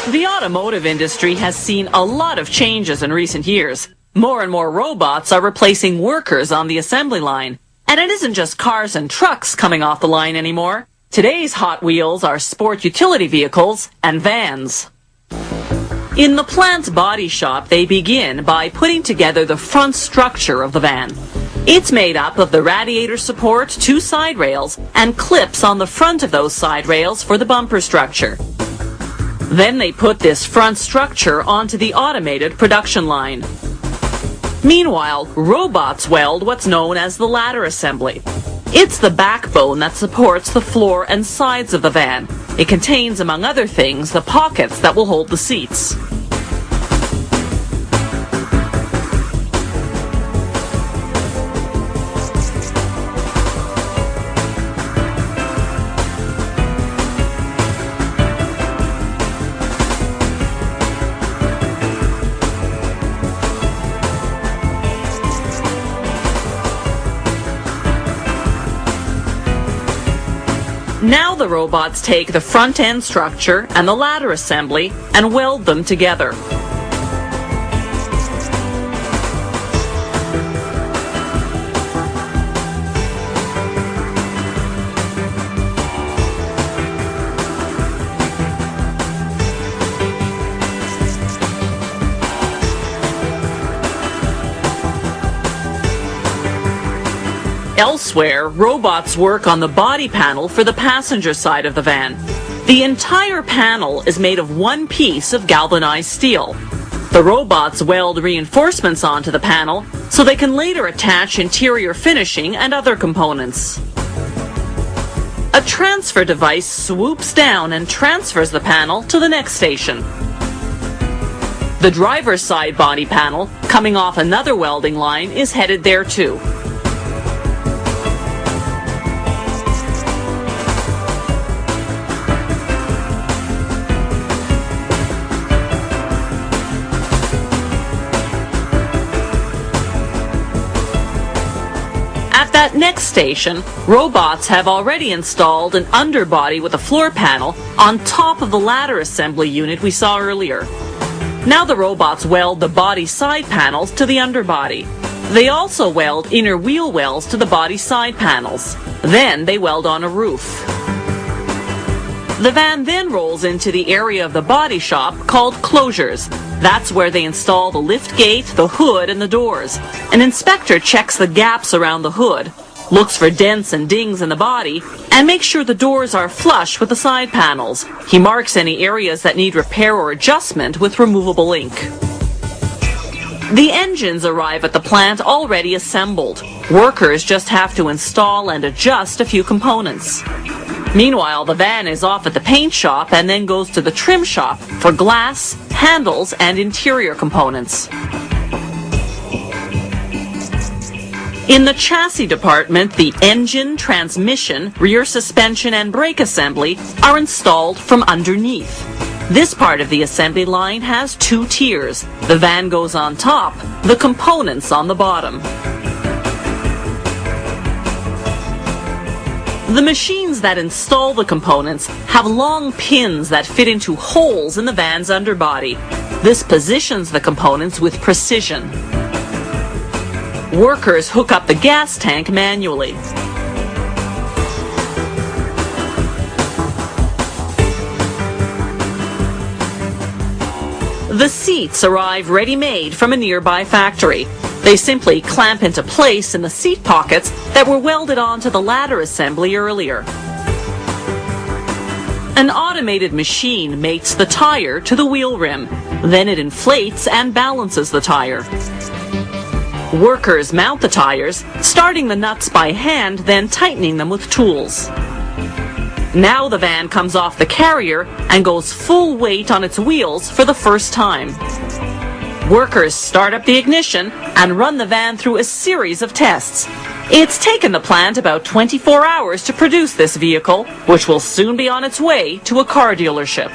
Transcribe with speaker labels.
Speaker 1: The automotive industry has seen a lot of changes in recent years. More and more robots are replacing workers on the assembly line. And it isn't just cars and trucks coming off the line anymore. Today's Hot Wheels are sport utility vehicles and vans. In the plant's body shop, they begin by putting together the front structure of the van. It's made up of the radiator support, 2 side rails, and clips on the front of those side rails for the bumper structure. Then they put this front structure onto the automated production line. Meanwhile, robots weld what's known as the ladder assembly. It's the backbone that supports the floor and sides of the van. It contains, among other things, the pockets that will hold the seats. Now the robots take the front end structure and the ladder assembly and weld them together. Elsewhere, robots work on the body panel for the passenger side of the van. The entire panel is made of one piece of galvanized steel. The robots weld reinforcements onto the panel so they can later attach interior finishing and other components. A transfer device swoops down and transfers the panel to the next station. The driver's side body panel, coming off another welding line, is headed there too. At that next station, robots have already installed an underbody with a floor panel on top of the ladder assembly unit we saw earlier. Now the robots weld the body side panels to the underbody. They also weld inner wheel wells to the body side panels. Then they weld on a roof. The van then rolls into the area of the body shop called closures. That's where they install the lift gate, the hood, and the doors. An inspector checks the gaps around the hood, looks for dents and dings in the body, and makes sure the doors are flush with the side panels. He marks any areas that need repair or adjustment with removable ink. The engines arrive at the plant already assembled. Workers just have to install and adjust a few components. Meanwhile, the van is off at the paint shop and then goes to the trim shop for glass, handles, and interior components. In the chassis department, the engine, transmission, rear suspension, and brake assembly are installed from underneath. This part of the assembly line has 2 tiers. The van goes on top, the components on the bottom. The machines that install the components have long pins that fit into holes in the van's underbody. This positions the components with precision. Workers hook up the gas tank manually. The seats arrive ready-made from a nearby factory. They simply clamp into place in the seat pockets that were welded onto the ladder assembly earlier. An automated machine mates the tire to the wheel rim. Then it inflates and balances the tire. Workers mount the tires, starting the nuts by hand, then tightening them with tools. Now the van comes off the carrier and goes full weight on its wheels for the first time. Workers start up the ignition and run the van through a series of tests. It's taken the plant about 24 hours to produce this vehicle, which will soon be on its way to a car dealership.